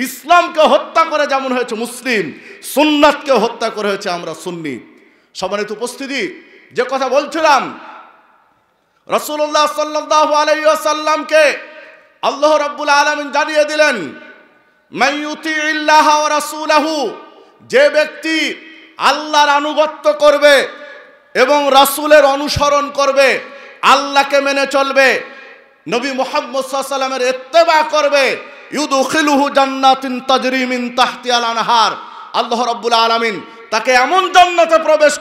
ইসলামকে হত্যা করে যেমন হয়েছে মুসলিম, সুন্নাতকে হত্যা করে হয়েছে আমরা সুন্নি। সম্মানিত উপস্থিতি, যে কথা বলছিলাম, রাসূলুল্লাহ সাল্লাল্লাহু আলাইহি ওয়াসাল্লামকে আল্লাহ রাব্বুল আলামিন জানিয়ে দিলেন, মান ইউতিইল্লাহ ওয়া রাসূলাহু, যে ব্যক্তি আল্লাহর আনুগত্য করবে এবং রাসূলের অনুসরণ করবে, আল্লাহকে মেনে চলবে, নবী মুহাম্মদ সাল্লাল্লাহু আলাইহি ওয়াসাল্লামের ইত্তেবা করবে, ইউদখিলুহু জান্নাতিন তাজরি মিন তাহতিহাল আনহার, আল্লাহ রাব্বুল আলামিন তাকে এমন জান্নাতে প্রবেশ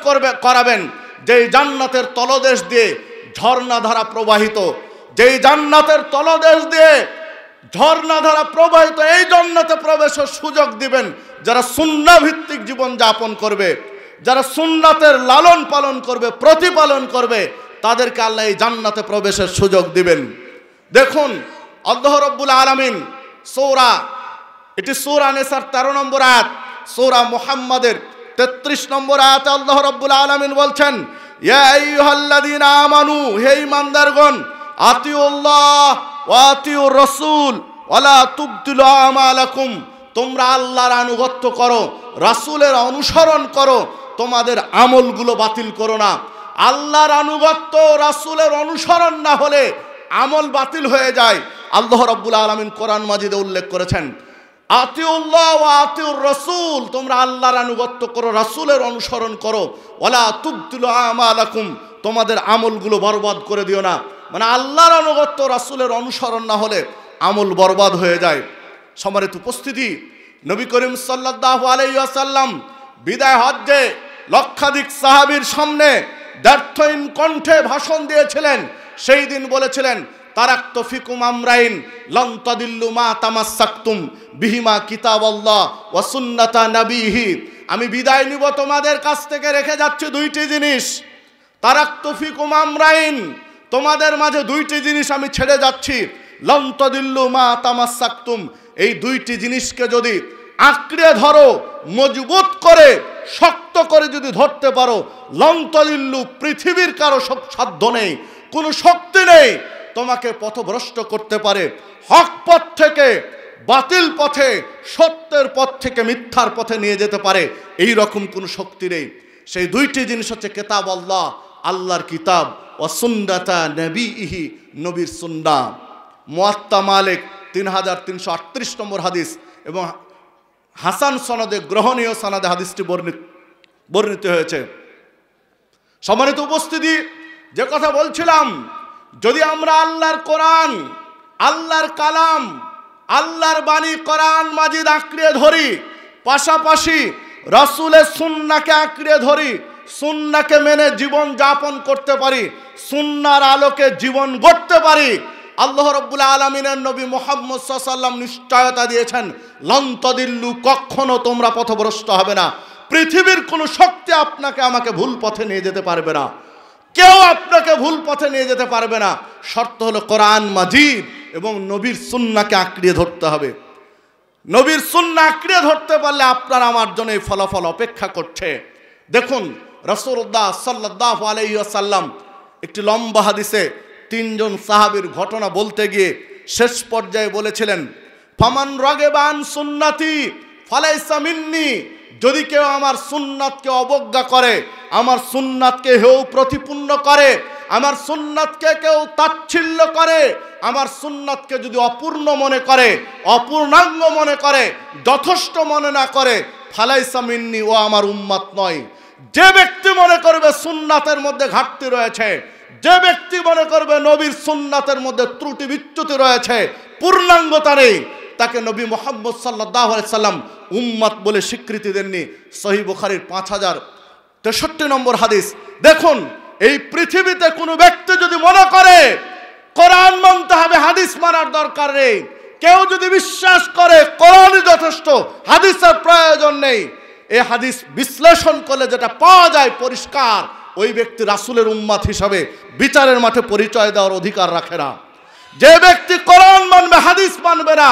করাবেন যেই জান্নাতের তলদেশ দিয়ে ঝর্ণাধারা প্রবাহিত, যেই জান্নাতের তলদেশ দিয়ে ঝর্ণাধারা প্রবাহিত, এই জান্নাতে প্রবেশের সুযোগ দিবেন যারা সুন্নাহ ভিত্তিক জীবন যাপন করবে, যারা সুন্নাতের লালন পালন করবে, প্রতিপালন করবে, তাদেরকে আল্লাহ এই জান্নাতে প্রবেশের সুযোগ দিবেন। দেখুন আল্লাহ রাব্বুল আলামিন সূরা নিসার 13 নম্বর আয়াত, সূরা মুহাম্মাদের 33 নম্বর আয়াতে আল্লাহ রাব্বুল আলামিন বলছেন, ইয়া আইয়ুহাল্লাযীনা আমানু, হে ঈমানদারগণ, আতিউল্লাহ ওয়া আতিউর রাসূল ওয়ালা তুবতিলু আমালাকুম, তোমরা আল্লাহর আনুগত্য করো, রাসূলের অনুসরণ করো, তোমাদের আমলগুলো বাতিল করো না। আল্লাহর আনুগত্য, রাসূলের অনুসরণ না হলে আমল বাতিল হয়ে যায়। আল্লাহ রাব্বুল আলামিন কোরআন মাজিদে উল্লেখ করেছেন, আতিউল্লাহ ওয়া আতিউর রাসূল, তোমরা আল্লাহর আনুগত্য করো, রাসূলের অনুসরণ করো, ওয়ালা তুবতিলু আমালাকুম, তোমাদের আমলগুলো বরবাদ করে দিও না। মানে আল্লাহর আনুগত্য, রাসূলের অনুসরণ না হলে আমল বরবাদ হয়ে যায়। সম্মানিত উপস্থিতি, নবী করিম সাল্লাল্লাহু আলাইহি ওয়াসাল্লাম বিদায় হজ্জে লক্ষাধিক সাহাবীর সামনে দ্ব্যর্থহীন কণ্ঠে ভাষণ দিয়েছিলেন। সেই দিন বলেছিলেন, তারাকতু ফিকুম আমরাইন লান তাদিল্লু মা তামাসসাকতুম বিহিমা কিতাবাল্লাহ ওয়া সুন্নাতা নবীহি, আমি বিদায় নিব তোমাদের কাছ থেকে রেখে যাচ্ছি দুইটি জিনিস। তারাকতু ফিকুম আমরাইন, তোমাদের মাঝে দুইটি জিনিস আমি ছেড়ে যাচ্ছি। লান তাদিল্লু মা তামাসসাকতুম, এই দুইটি জিনিসকে যদি আঁকড়ে ধরো, মজবুত করে শক্ত করে যদি ধরতে পারো, লান তাদিল্লু, পৃথিবীর কারো সাধ্য নেই, কোনো শক্তি নেই তোমাকে পথভ্রষ্ট করতে পারে, হক পথ থেকে বাতিল পথে, সত্যের পথ থেকে মিথ্যার পথে নিয়ে যেতে পারে, এই রকম কোনো শক্তি নেই। সেই দুইটি জিনিস হচ্ছে কিতাব আল্লাহ, আল্লাহর কিতাব, ও সুন্নাতা নবীহি, নবীর সুন্নাহ। মুয়াত্তা মালিক 3338 নম্বর হাদিস এবং হাসান সনদে, গ্রহণীয় সনদে হাদিসটি বর্ণিত হয়েছে। সম্মানিত উপস্থিতি, যে কথা বলছিলাম, যদি আমরা আল্লাহর কোরআন, আল্লাহর কালাম, আল্লাহর বাণী কোরআন মাজিদ আঁকড়ে ধরি, পাশাপাশি রাসূলের সুন্নাহকে আঁকড়ে ধরি, সুন্নাহকে মেনে জীবন যাপন করতে পারি, সুন্নাহর আলোকে জীবন গড়তে পারি, আল্লাহ রাব্বুল আলামিনের নবী মুহাম্মদ সাল্লাল্লাহু আলাইহি ওয়াসাল্লাম নিশ্চয়তা দিয়েছেন, লান তাদিল্লু, কখনো তোমরা পথভ্রষ্ট হবে না। পৃথিবীর কোনো শক্তি আপনাকে আমাকে ভুল পথে নিয়ে যেতে পারবে না, কেউ আপনাকে ভুল পথে নিয়ে যেতে পারবে না। শর্ত হলো কোরআন মাজিদ এবং নবীর সুন্নাহকে আঁকড়িয়ে ধরতে হবে। নবীর সুন্নাহ আঁকড়িয়ে ধরতে পারলে আপনার আমার জন্য এই ফলাফল অপেক্ষা করছে। দেখুন রাসূলুল্লাহ সাল্লাল্লাহু আলাইহি ওয়াসাল্লাম একটি লম্বা হাদিসে তিনজন সাহাবীর ঘটনা বলতে গিয়ে শেষ পর্যায়ে বলেছিলেন, ফামান রাগিবা আন সুন্নতি ফালাইসা মিন্নি, যদি কেউ আমার সুন্নাতকে অবজ্ঞা করে, আমার সুন্নাতকে হেয় প্রতিপূর্ণ করে, আমার সুন্নাতকে কেউ তাচ্ছিল্য করে, আমার সুন্নাতকে যদি অপূর্ণ মনে করে, অপূর্ণাঙ্গ মনে করে, যথেষ্ট মনে না করে, ফালাইসা মিন্নি, ও আমার উম্মত নয়। যে ব্যক্তি মনে করবে সুন্নাতের মধ্যে ঘাটতি রয়েছে, যে ব্যক্তি মনে করবে নবীর সুন্নাতের মধ্যে ত্রুটি বিচ্যুতি রয়েছে, পূর্ণাঙ্গতা নেই, তাকে নবী মুহাম্মদ সাল্লাল্লাহু আলাইহি সাল্লাম উম্মত বলে স্বীকৃতি দেননি। সহিহ বুখারীর 5063 নম্বর হাদিস। দেখুন, এই পৃথিবীতে কোনো ব্যক্তি যদি মনে করে কোরআন মানতে হবে, হাদিস মানার দরকার নেই, কেউ যদি বিশ্বাস করে কোরআনই যথেষ্ট, হাদিসের প্রয়োজন নেই, এই হাদিস বিশ্লেষণ করলে যেটা পাওয়া যায় পরিষ্কার, ওই ব্যক্তি রাসূলের উম্মত হিসাবে বিচারের মাঠে পরিচয় দেওয়ার অধিকার রাখে না। যে ব্যক্তি কোরআন মানবে, হাদিস মানবে না,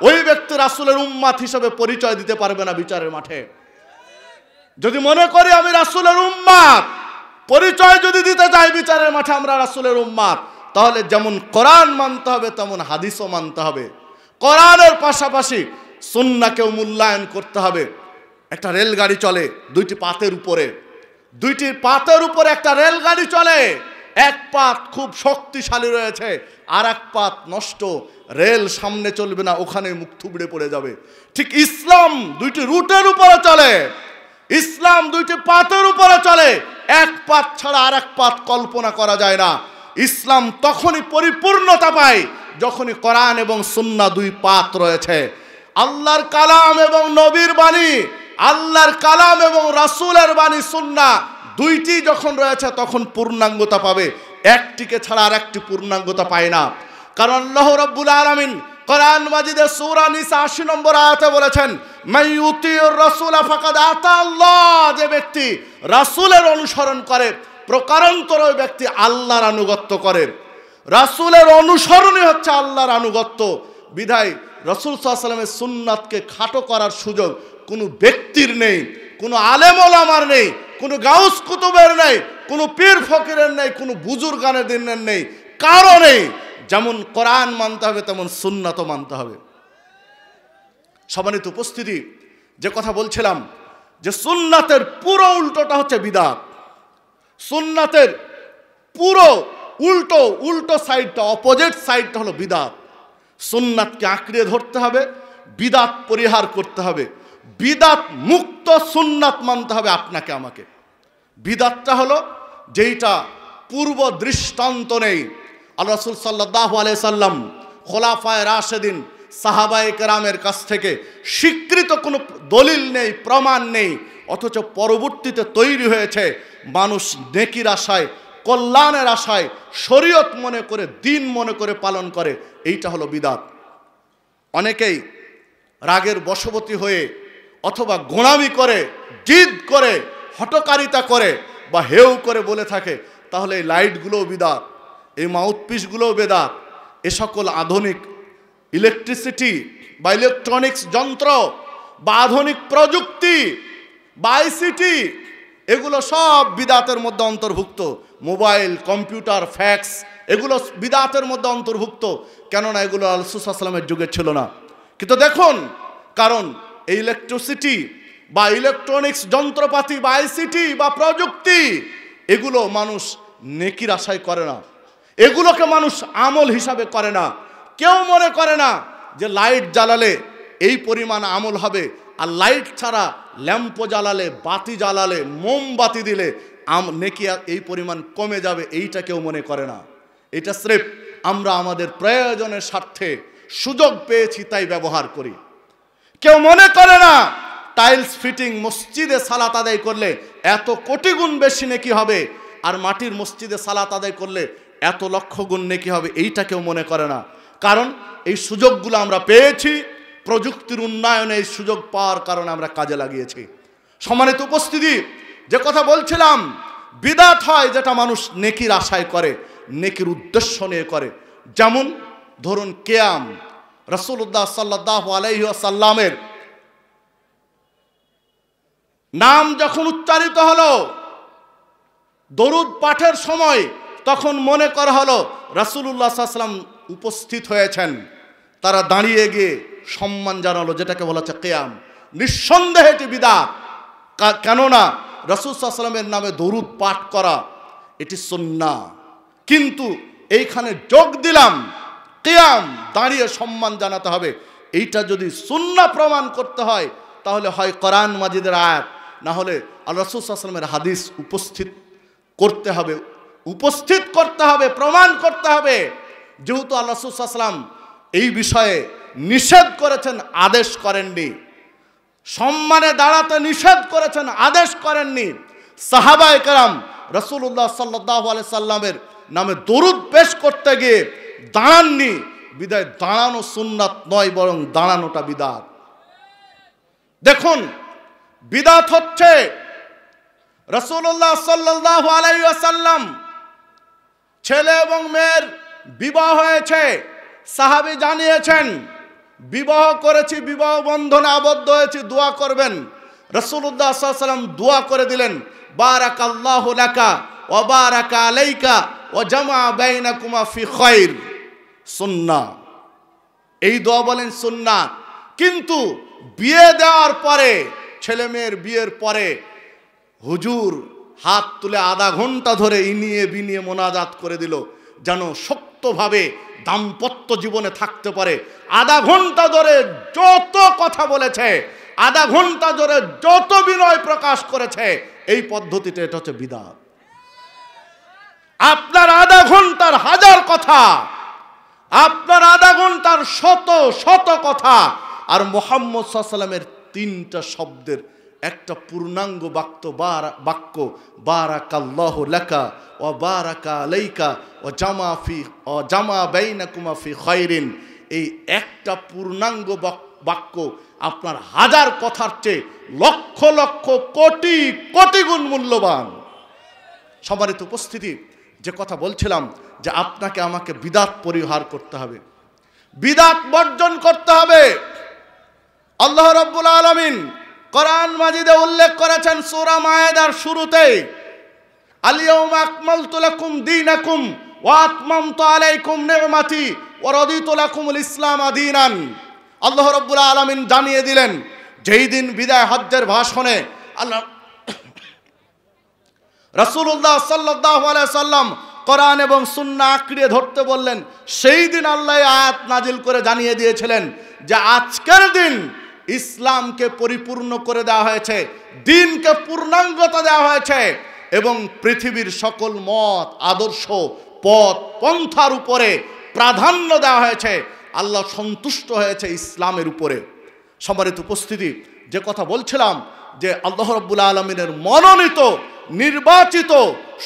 ওই ব্যক্তি রাসূলের উম্মত হিসাবে পরিচয় দিতে পারবে না বিচারের মাঠে। যদি মনে করি আমি রাসূলের উম্মত, পরিচয় যদি দিতে চাই বিচারের মাঠে আমরা রাসূলের উম্মত, তাহলে যেমন কোরআন মানতে হবে তেমন হাদিসও মানতে হবে। কোরআনের পাশাপাশি সুন্নাহকেও মূল্যায়ন করতে হবে। একটা রেলগাড়ি চলে দুইটি পাতের উপরে, দুইটি পাতের উপরে একটা রেলগাড়ি চলে। এক পাত খুব শক্তিশালী রয়েছে, আর এক পাত নষ্ট, রেল সামনে চলবে না, ওখানে মুখ থুবড়ে পড়ে যাবে। ঠিক ইসলাম দুইটি রুটের উপরে চলে, ইসলাম দুইটি পাতের উপরে চলে, এক পাত ছাড়া আর এক পাত কল্পনা করা যায় না। ইসলাম তখনই পরিপূর্ণতা পায় যখনই কোরআন এবং সুন্নাহ দুই পাত রয়েছে। আল্লাহর কালাম এবং নবীর বাণী, আল্লাহর কালাম এবং রাসূলের বাণী সুন্নাহ দুইটি যখন রয়েছে তখন পূর্ণাঙ্গতা পাবে। একটিকে ছাড়া আর একটি পূর্ণাঙ্গতা পায় না। কারণ আল্লাহ রাব্বুল আলামিন কোরআন মাজিদে সূরা নিসা ৮০ নম্বর আয়াতে বলেছেন, মাইয়ুতিউর রাসূল ফাকাদ আতা আল্লাহ, যে ব্যক্তি রাসূলের অনুসরণ করে প্রকারান্তর ওই ব্যক্তি আল্লাহর আনুগত্য করে। রাসূলের অনুসরণই হচ্ছে আল্লাহর আনুগত্য। বিধায় রাসূল সাল্লাল্লাহু আলাইহি ওয়াসাল্লামের সুন্নাতকে খাটো করার সুযোগ কোনো ব্যক্তির নেই, কোনো আলেম ওলামার নেই, কোনো গাউস কুতুবের নেই, কোনো পীর ফকিরের নেই, কোনো বুজুর্গানের দিনের নেই, কারো নেই। যেমন কোরআন মানতে হবে তেমন সুন্নাতও মানতে হবে। সম্মানিত উপস্থিতি, যে কথা বলছিলাম যে সুন্নাতের পুরো উল্টোটা হচ্ছে বিদআত। সুন্নাতের পুরো উল্টো সাইডটা, অপোজিট সাইডটা হলো বিদআত। সুন্নাতকে আঁকড়ে ধরতে হবে, বিদআত পরিহার করতে হবে। বিদআত মুক্ত সুন্নাত মানতে হবে আপনাকে আমাকে। বিদআতটা হলো যেইটা পূর্ব দৃষ্টান্ত নেই। আল্লাহ রাসূল সাল্লাল্লাহু আলাইহি সাল্লাম, খোলাফায়ে রাশেদিন, সাহাবায়ে কেরামের কাছ থেকে স্বীকৃত কোনো দলিল নেই, প্রমাণ নেই, অথচ পরবর্তীতে তৈরি হয়েছে। মানুষ নেকির আশায়, কল্যাণের আশায় শরীয়ত মনে করে, দিন মনে করে পালন করে। এইটা হলো বিদআত। অনেকেই রাগের বশবর্তী হয়ে অথবা গোঁড়ামি করে, জিদ করে, হটকারিতা করে বা হেউ করে বলে থাকে, তাহলে এই লাইটগুলোও বিদআত, এই মাউথপিসগুলোও বিদআত। এ সকল আধুনিক ইলেকট্রিসিটি বা ইলেকট্রনিক্স যন্ত্র বা আধুনিক প্রযুক্তি বা আইসিটি, এগুলো সব বিদআতের মধ্যে অন্তর্ভুক্ত। মোবাইল, কম্পিউটার, ফ্যাক্স, এগুলো বিদআতের মধ্যে অন্তর্ভুক্ত। কেননা এগুলো রাসূল সাল্লাল্লাহু আলাইহি ওয়াসাল্লামের যুগে ছিল না। কিন্তু দেখুন, কারণ এই ইলেকট্রিসিটি বা ইলেকট্রনিক্স যন্ত্রপাতি বা আইসিটি বা প্রযুক্তি, এগুলো মানুষ নেকির আশায় করে না, এগুলোকে মানুষ আমল হিসাবে করে না। কেউ মনে করে না যে লাইট জ্বালালে এই পরিমাণ আমল হবে, আর লাইট ছাড়া ল্যাম্প জ্বালালে, বাতি জ্বালালে, মোমবাতি দিলে নেকি এই পরিমাণ কমে যাবে, এইটা কেউ মনে করে না। এটা স্রেফ আমরা আমাদের প্রয়োজনের স্বার্থে সুযোগ পেয়েছি তাই ব্যবহার করি। কেউ মনে করে না টাইলস ফিটিং মসজিদে সালাত আদায় করলে এত কোটি গুণ বেশি নেকি হবে, আর মাটির মসজিদে সালাত আদায় করলে এত লক্ষ গুণ নেকি হবে, এইটা কেউ মনে করে না। কারণ এই সুযোগগুলো আমরা পেয়েছি, প্রযুক্তির উন্নয়নে এই সুযোগ পাওয়ার কারণে আমরা কাজে লাগিয়েছি। সম্মানিত উপস্থিতি, যে কথা বলছিলাম, বিদআত হয় যেটা মানুষ নেকির আশায় করে, নেকির উদ্দেশ্য নিয়ে করে। যেমন ধরুন কিয়াম, রাসূলুল্লাহ সাল্লাল্লাহু আলাইহি ওয়াসাল্লামের নাম যখন উচ্চারিত হলো দরুদ পাঠের সময়, তখন মনে করা হলো রাসূলুল্লাহ সাল্লাল্লাহু আলাইহি ওয়াসাল্লাম উপস্থিত হয়েছেন। তারা দাঁড়িয়ে গিয়ে সম্মান জানালো, যেটাকে বলা হচ্ছে কিয়াম। নিঃসন্দেহে এটি বিদআত। কেননা রাসূল সাল্লাল্লাহু আলাইহি ওয়াসাল্লামের নামে দরুদ পাঠ করা এটি সুন্নাহ, কিন্তু এইখানে যোগ দিলাম কিয়াম, দাঁড়িয়ে সম্মান জানাতে হবে। এইটা যদি সুন্নাহ প্রমাণ করতে হয় তাহলে হয় কোরআন মাজিদের আয়াত, না হলে আল্লাহ রাসূল সাল্লাল্লাহু আলাইহি ওয়াসাল্লামের হাদিস উপস্থিত করতে হবে, প্রমাণ করতে হবে। যেহেতু আল্লাহ রাসূল সাল্লাল্লাহু আলাইহি ওয়াসাল্লাম এই বিষয়ে নিষেধ করেছেন, আদেশ করেননি। সম্মানে দাঁড়াতে নিষেধ করেছেন, আদেশ করেননি। সাহাবায়ে কেরাম রাসূলুল্লাহ সাল্লাল্লাহু আলাইহি সাল্লামের নামে দরুদ পেশ করতে গিয়ে দাঁড়াননি, বিদায় দাঁড়ানো সুন্নাত নয়, বরং দাঁড়ানোটা বিদআত। দেখুন, বিদআত হচ্ছে রাসূলুল্লাহ সাল্লাল্লাহু আলাইহি ওয়াসাল্লাম, ছেলে এবং মেয়ের বিবাহ হয়েছে, সাহাবী জানিয়েছেন বিবাহ করেছি, বিবাহ বন্ধনে আবদ্ধ হয়েছি, দোয়া করবেন। রাসূলুল্লাহ সাল্লাল্লাহু আলাইহি ওয়াসাল্লাম দোয়া করে দিলেন, বারাকাল্লাহু লাকা ওয়া বারাকা আলাইকা ওয়া জামা বাইনাকুমা ফি খায়র। সুন্নাহ, এই দোয়া বলেন সুন্নাত। কিন্তু বিয়ে দেওয়ার পরে, ছেলে মেয়ের বিয়ের পরে হুজুর হাত তুলে আধা ঘন্টা ধরে ইনিয়ে বিনিয়ে মোনাজাত করে দিল, যেন শক্তভাবে দাম্পত্য জীবনে থাকতে পারে। আধা ঘন্টা ধরে যত কথা বলেছে, আধা ঘন্টা ধরে যত বিনয় প্রকাশ করেছে, এই পদ্ধতিতে এটা হচ্ছে বিদআত। আপনার আধা ঘন্টার হাজার কথা, আপনার আধা ঘন্টার শত শত কথা, আর মুহাম্মদ সাল্লাল্লাহু আলাইহি ওয়াসাল্লামের 3টা শব্দের একটা পূর্ণাঙ্গ বাক্য বারাকাল্লাহু লাকা ওয়া বারাকা আলাইকা ওয়া জামা বাইনাকুমা ফি খায়রিন, এই একটা পূর্ণাঙ্গ বাক্য আপনার হাজার কথার চেয়ে লক্ষ লক্ষ কোটি কোটি গুণ মূল্যবান। সম্মানিত উপস্থিতি, যে কথা বলছিলাম যে আপনাকে আমাকে বিদআত পরিহার করতে হবে, বিদআত বর্জন করতে হবে। আল্লাহ রাব্বুল আলামিন কোরআন মাজিদে উল্লেখ করেছেন সূরা মায়েদার শুরুতেই, আল-ইয়াওমা আকমালতু লাকুম দীনাকুম ওয়া আতমামতু আলাইকুম নি'মাতি ওয়া রাদিতু লাকুমুল ইসলাম দীনান। আল্লাহ রাব্বুল আলামিন জানিয়ে দিলেন, যেই দিন বিদায় হজ্জের ভাষণে আল্লাহ রাসূলুল্লাহ সাল্লাল্লাহু আলাইহি সাল্লাম কোরআন এবং সুন্নাহ আঁকড়ে ধরতে বললেন, সেই দিন আল্লাহ আয়াত নাজিল করে জানিয়ে দিয়েছিলেন যে আজকের দিন ইসলামকে পরিপূর্ণ করে দেওয়া হয়েছে, দ্বীনকে পূর্ণাঙ্গতা দেওয়া হয়েছে, এবং পৃথিবীর সকল মত আদর্শ পথ পন্থার উপরে প্রাধান্য দেওয়া হয়েছে। আল্লাহ সন্তুষ্ট হয়েছে ইসলামের উপরে। সম্মানিত উপস্থিতি, যে কথা বলছিলাম যে আল্লাহ রাব্বুল আলামিনের মনোনীত, নির্বাচিত,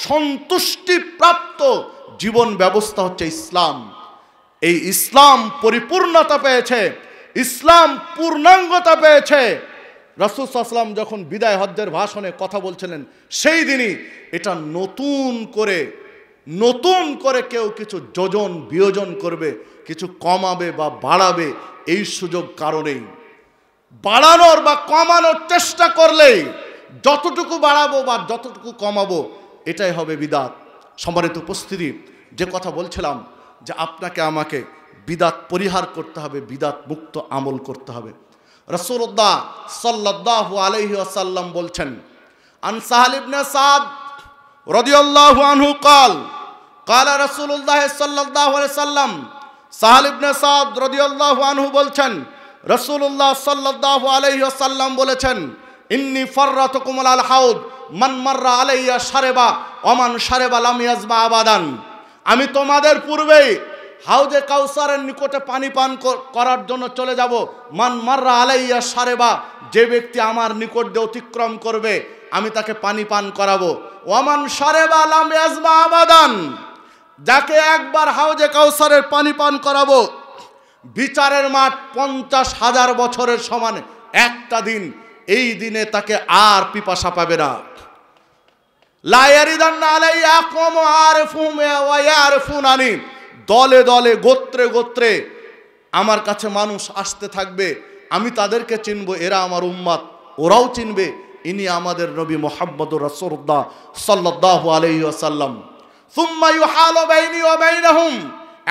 সন্তুষ্টিপ্রাপ্ত জীবন ব্যবস্থা হচ্ছে ইসলাম। এই ইসলাম পরিপূর্ণতা পেয়েছে, ইসলাম পূর্ণাঙ্গতা পেয়েছে। রাসূল সাল্লাল্লাহু আলাইহি ওয়াসাল্লাম যখন বিদায় হজ্জের ভাষণে কথা বলছিলেন, সেই দিনই এটা নতুন করে কেউ কিছু যোজন বিয়োজন করবে, কিছু কমাবে বা বাড়াবে, এই সুযোগ কারণেই। বাড়ানোর বা কমানোর চেষ্টা করলেই যতটুকু বাড়াবো বা যতটুকু কমাবো, এটাই হবে বিদআত। সম্মানিত উপস্থিতি, যে কথা বলছিলাম যে আপনাকে আমাকে বিদআত পরিহার করতে হবে, বিদআত মুক্ত আমল করতে হবে। রাসূলুল্লাহ সাল্লাল্লাহু আলাইহি ওয়াসাল্লাম বলছেন, আন সাহাল ইবনে সাদ রাদিয়াল্লাহু আনহু ক্বালা রাসূলুল্লাহ সাল্লাল্লাহু আলাইহি ওয়াসাল্লাম, সাহাল ইবনে সাদ রাদিয়াল্লাহু আনহু বলছেন, রাসূলুল্লাহ সাল্লাল্লাহু আলাইহি ওয়াসাল্লাম বলেছেন, ইন্নী ফাররাতুকুম আলাল হাউদ মান মাররা আলাইয়া শারেবা ওয়া মান শারেবা লাম ইয়াজমা আবাদান। আমি তোমাদের পূর্বেই হাউজে কাউসারের নিকটে পানি পান করার জন্য চলে যাব। মান মাররা আলাইয়া শারেবা, যে ব্যক্তি আমার নিকট দিয়ে অতিক্রম করবে আমি তাকে পানি পান করাবো। ওয়া মান শারেবা লাম ইয়াজমা আবাদান, যাকে একবার হাউজে কাউসারের পানি পান করাবো, বিচারের মাঠ 50,000 বছরের সমান একটা দিন, এই দিনে তাকে আর পিপাসা পাবে না। লা ইয়ারিদান্না আলাইয়া আকওয়াম আরিফুহুম ওয়া ইয়ারিফুনানি, দলে দলে গোত্রে গোত্রে আমার কাছে মানুষ আসতে থাকবে, আমি তাদেরকে চিনব, এরা আমার উম্মত, ওরাও চিনবে ইনি আমাদের নবী মুহাম্মদুর রাসূলুল্লাহ সাল্লাল্লাহু আলাইহি ওয়াসাল্লাম। সুম্মা ইউহালু বাইনি ওয়া বাইনাহুম,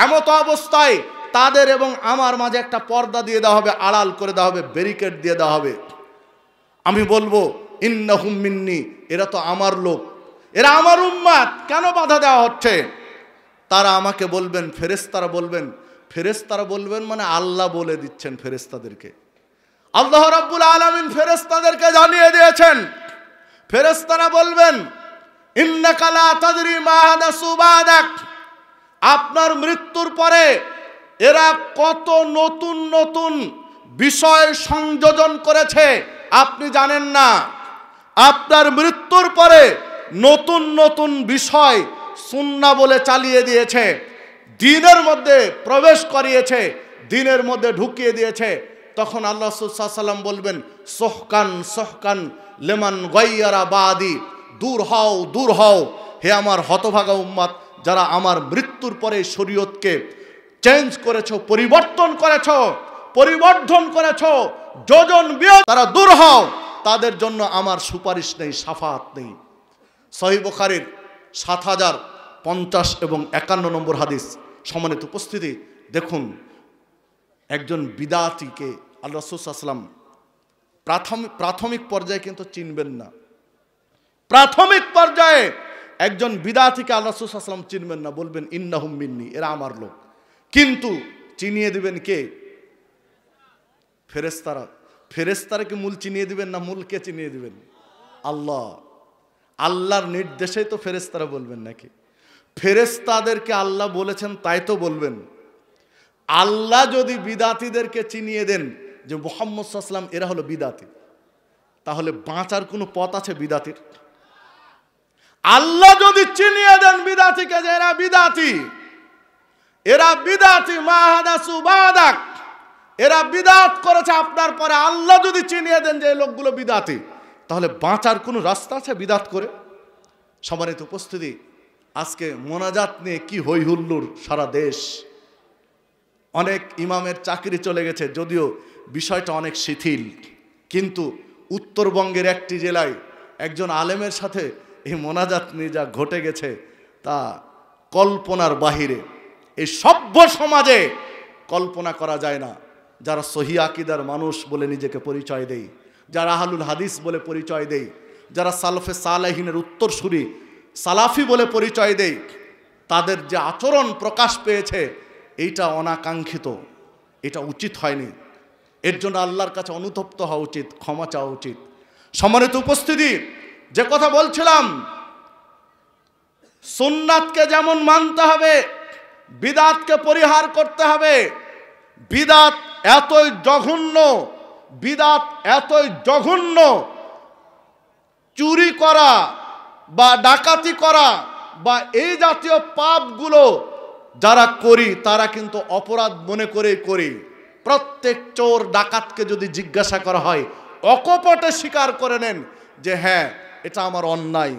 এমত অবস্থায় তাদের এবং আমার মাঝে একটা পর্দা দিয়ে দেওয়া হবে, আড়াল করে দেওয়া হবে, ব্যারিকেড দিয়ে দেওয়া হবে। আমি বলবো ইন্নাহুম মিন্নি, এরা তো আমার লোক, এরা আমার উম্মত, কেন বাধা দেওয়া হচ্ছে? তারা আমাকে বলবেন, ফেরেশতারা বলবেন মানে আল্লাহ বলে দিচ্ছেন ফেরেশতাদেরকে। আল্লাহ রাব্বুল আলামিন ফেরেশতাদেরকে জানিয়ে দিয়েছেন, ফেরেশতারা বলবেন, ইন্নাকা লা তাদরি মা হাদাসু বাদাক, আপনার মৃত্যুর পরে এরা কত নতুন নতুন বিষয় সংযোজন করেছে আপনি জানেন না। আপনার মৃত্যুর পরে নতুন নতুন বিষয় সুন্নাহ বলে চালিয়ে দিয়েছে, দ্বীনের মধ্যে প্রবেশ করিয়েছে, দ্বীনের মধ্যে ঢুকিয়ে দিয়েছে। তখন আল্লাহ রাসূল সাল্লাল্লাহু আলাইহি ওয়াসাল্লাম বলবেন, সোহকান লিমান গায়্যারা বাদি, দূর হও হে আমার হতভাগা উম্মত, যারা আমার মৃত্যুর পরে শরীয়তকে চেঞ্জ করেছো, পরিবর্ধন করেছো, যোজন বিয়োজন, তারা দূর হও, তাদের জন্য আমার সুপারিশ নেই, শাফাআত নেই। সহিহ বুখারীর 7050 এবং 51 নম্বর হাদিস। সম্মানিত উপস্থিতি, দেখুন একজন বিদআতীকে আল্লাহ রাসূল সাল্লাল্লাহু আলাইহি ওয়াসাল্লাম প্রাথমিক পর্যায়ে কিন্তু চিনবেন না। প্রাথমিক পর্যায়ে একজন বিদআতীকে আল্লাহ রাসূল সাল্লাল্লাহু আলাইহি ওয়াসাল্লাম চিনবেন না, বলবেন ইন্নাহুম মিন্নি, এরা আমার লোক। কিন্তু চিনিয়ে দিবেন কে? ফেরেশতারা। ফেরেশতারাকে মূল চিনিয়ে দিবেন না মূল কে চিনিয়ে দিবেন? আল্লাহ। আল্লাহর নির্দেশেই তো ফেরেশতারা বলবেন নাকি? ফেরেশতাদেরকে আল্লাহ বলেছেন তাই তো বলবেন। আল্লাহ যদি বিদআতীদেরকে চিনিয়ে দেন যে মুহাম্মদ সাল্লাল্লাহু আলাইহি ওয়াসাল্লাম এরা হলো বিদআতী, তাহলে বাঁচার কোনো পথ আছে বিদআতীর? আল্লাহ যদি চিনিয়ে দেন বিদআতীকে যে এরা বিদআতী, এরা বিদআতী মাহাদাসু বাদাক, এরা বিদআত করেছে আপনার পরে, আল্লাহ যদি চিনিয়ে দেন যে এই লোকগুলো বিদআতী, তাহলে বাঁচার কোনো রাস্তা আছে বিদআত করে? সম্মানিত উপস্থিতি, আজকে মোনাজাত নিয়ে কি হই হুল্লোড় সারা দেশ। অনেক ইমামের চাকরি চলে গেছে, যদিও বিষয়টা অনেক শিথিল, কিন্তু উত্তরবঙ্গের একটি জেলায় একজন আলেমের সাথে এই মোনাজাত নিয়ে যা ঘটে গেছে তা কল্পনার বাহিরে। এই সভ্য সমাজে কল্পনা করা যায় না। যারা সহি আকীদার মানুষ বলে নিজেকে পরিচয় দেয়, যারা আহলুল হাদিস বলে পরিচয় দেয়, যারা সালফে সালেহিনের উত্তরসূরি সালাফি বলে পরিচয় দেয়, তাদের যে আচরণ প্রকাশ পেয়েছে এইটা অনাকাঙ্ক্ষিত, এটা উচিত হয়নি। এর জন্য আল্লাহর কাছে অনুতপ্ত হওয়া উচিত, ক্ষমা চাওয়া উচিত। সম্মানিত উপস্থিতি, যে কথা বলছিলাম, সুন্নাতকে যেমন মানতে হবে, বিদআতকে পরিহার করতে হবে। বিদআত এতই জঘন্য, বিদআত এতই জঘন্য, চুরি করা বা ডাকাতি করা বা এই জাতীয় পাপগুলো যারা করি তারা কিন্তু অপরাধ মনে করে করি। প্রত্যেক চোর ডাকাতকে যদি জিজ্ঞাসা করা হয়, অকপটে স্বীকার করে নেন যে হ্যাঁ এটা আমার অন্যায়,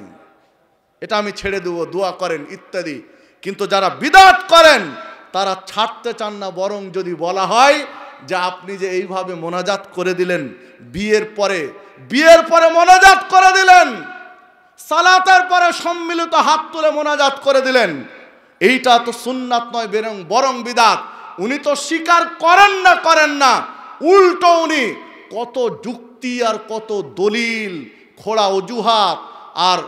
এটা আমি ছেড়ে দেবো, দোয়া করেন ইত্যাদি। কিন্তু যারা বিদআত করেন তারা ছাড়তে চান না, বরং যদি বলা হয় যে আপনি যে এইভাবে মোনাজাত করে দিলেন, বিয়ের পরে মোনাজাত করে দিলেন, সালাতের পরে সম্মিলিত হাত তুলে মোনাজাত করে দিলেন, এইটা তো সুন্নাত নয়, বরং বিদআত। উনি তো স্বীকার করেন না, উল্টো উনি কত যুক্তি আর কত দলিল, খোড়া অজুহাত আর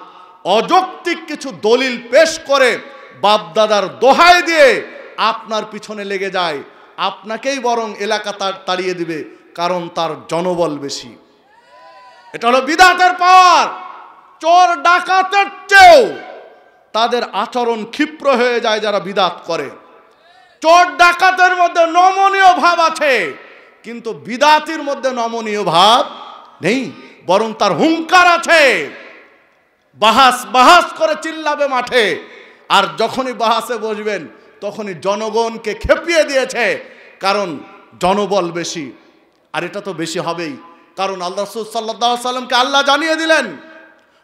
অযৌক্তিক কিছু দলিল পেশ করে বাপদাদার দোহাই দিয়ে আপনার পিছনে লেগে যায়। আপনাকেই বরং এলাকা তাড়িয়ে দিবে, কারণ তার জনবল বেশি। এটা হলো বিদআতের পাওয়ার। চোর ডাকাতের চেয়েও তাদের আচরণ ক্ষিপ্র হয়ে যায় যারা বিদআত করে। চোর ডাকাতের মধ্যে নমনীয় ভাব আছে, কিন্তু বিদআতির মধ্যে নমনীয় ভাব নেই, বরং তার হুঙ্কার আছে। বাহাস করে চিল্লাবে মাঠে, আর যখনই বাহাসে বসবেন তখনই জনগণকে খেপিয়ে দিয়েছে, কারণ জনবল বেশি। আর এটা তো বেশি হবেই, কারণ আল্লাহ রাসূল সাল্লাল্লাহু আলাইহি ওয়াসাল্লামকে আল্লাহ জানিয়ে দিলেন,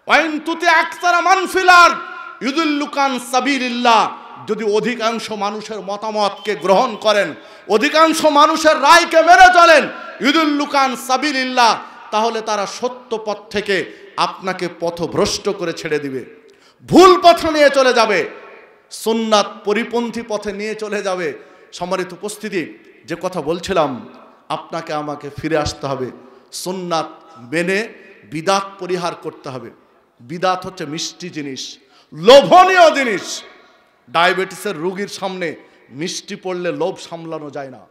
ওয়াইন তুতি আকসারা মান ফিল আরদ ইউদিল্লুকা আন সাবিলিল্লাহ, যদি অধিকাংশ মানুষের মতামতকে গ্রহণ করেন, অধিকাংশ মানুষের রায়কে মেনে চলেন, ইউদিল্লুকা আন সাবিলিল্লাহ, তাহলে তারা সত্য পথ থেকে আপনাকে পথভ্রষ্ট করে ছেড়ে দিবে, ভুল পথে নিয়ে চলে যাবে, সুন্নাত পরিপন্থী পথে নিয়ে চলে যাবে। সম্মানিত উপস্থিতি, যে কথা বলছিলাম, আপনাকে আমাকে ফিরে আসতে হবে, সুন্নাত মেনে বিদআত পরিহার করতে হবে। বিদআত হচ্ছে মিষ্টি জিনিস, লোভনীয় জিনিস। ডায়াবেটিসের রোগীর সামনে মিষ্টি পড়লে লোভ সামলানো যায় না।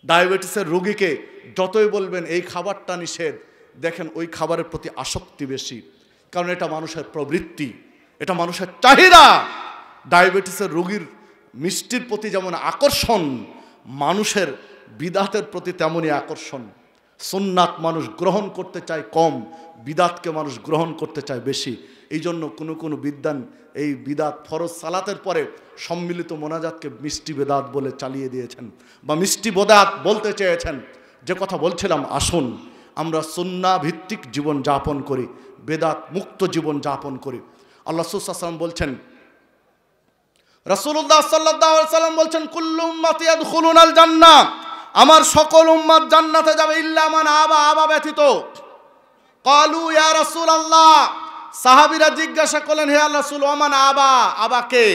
ডায়াবেটিসের রোগীকে যতই বলবেন এই খাবারটা নিষেধ, দেখেন ওই খাবারের প্রতি আসক্তি বেশি, কারণ এটা মানুষের প্রবৃত্তি, এটা মানুষের চাহিদা। ডায়াবেটিসের রোগীর মিষ্টির প্রতি যেমন আকর্ষণ, মানুষের বিদআতের প্রতি তেমনই আকর্ষণ। সুন্নাত মানুষ গ্রহণ করতে চায় কম, বিদআতকে মানুষ গ্রহণ করতে চায় বেশি। এই জন্য কোনো বিদ্বান এই বিদআত ফরজ সালাতের পরে সম্মিলিত মোনাজাতকে মিষ্টি বেদাত বলে চালিয়ে দিয়েছেন, বা মিষ্টি বেদাত বলতে চেয়েছেন। যে কথা বলছিলাম, আসুন আমরা সুন্নাহ ভিত্তিক জীবন যাপন করি, বেদাত মুক্ত জীবন যাপন করি। আল্লাহ রাসূল সাল্লাল্লাহু আলাইহি ওয়াসাল্লাম বলছেন, রাসূলুল্লাহ সাল্লাল্লাহু আলাইহি ওয়াসাল্লাম বলছেন, কুল্লু উম্মতি ইয়াদখুলুনাল জান্নাহ, আমার সকল উম্মত জান্নাতে যাবে, ইল্লা মান আবা, আবা ব্যতীত। ক্বালু ইয়া রাসূলুল্লাহ, সাহাবীরা জিজ্ঞাসা করলেন, হে আল্লাহর রাসূল, ওয়া মান আবা, আবা কে?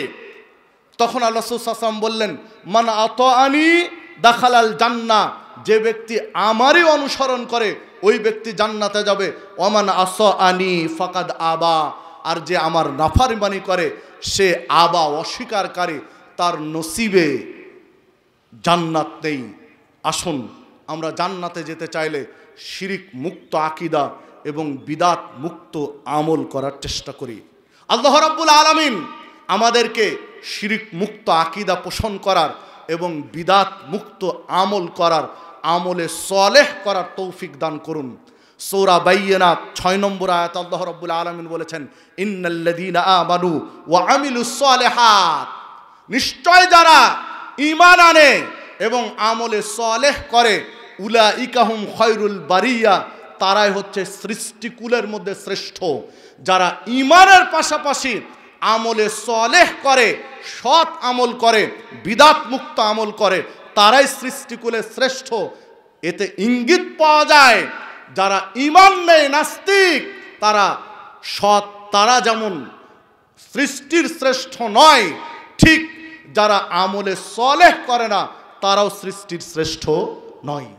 তখন আল্লাহ রাসূল সাল্লাল্লাহু আলাইহি ওয়াসাল্লাম বললেন, মান আতাআনি দাখালাল জান্নাহ, যে ব্যক্তি আমারই অনুসরণ করে ওই ব্যক্তি জান্নাতে যাবে। ওমান আসাআনি ফাকাদ আবা, আর যে আমার নাফরমানি করে সে আবা, অস্বীকারী, তার নসিবে জান্নাত নেই। আসুন আমরা জান্নাতে যেতে চাইলে শিরিক মুক্ত আকীদা এবং বিদাত মুক্ত আমল করার চেষ্টা করি। আল্লাহ রাব্বুল আলামিন আমাদেরকে শিরিক মুক্ত আকীদা পোষণ করার এবং বিদাত মুক্ত আমল করার, আমলে সালেহ করার তৌফিক দান করুন। সূরা বাইয়িনাত 6 নম্বর আয়াত আল্লাহ রাব্বুল আলামিন বলেছেন, ইন্নাল্লাযীনা আমানু ওয়া আমিলুস সালিহাত, নিশ্চয় যারা ঈমান আনে এবং আমলে সালেহ করে, উলাইকা হুম খায়রুল বারিয়া, তারাই হচ্ছে সৃষ্টিকুলের মধ্যে শ্রেষ্ঠ। যারা ঈমানের পাশাপাশি আমলে সালেহ করে, সৎ আমল করে, বিদাত মুক্ত আমল করে, তারাই সৃষ্টিকুলের শ্রেষ্ঠ। এতে ইঙ্গিত পাওয়া যায় যারা ঈমান নেই, নাস্তিক, তারা সৎ, তারা যেমন সৃষ্টির শ্রেষ্ঠ নয়, ঠিক যারা আমলে সালেহ করে না তারাও সৃষ্টির শ্রেষ্ঠ নয়।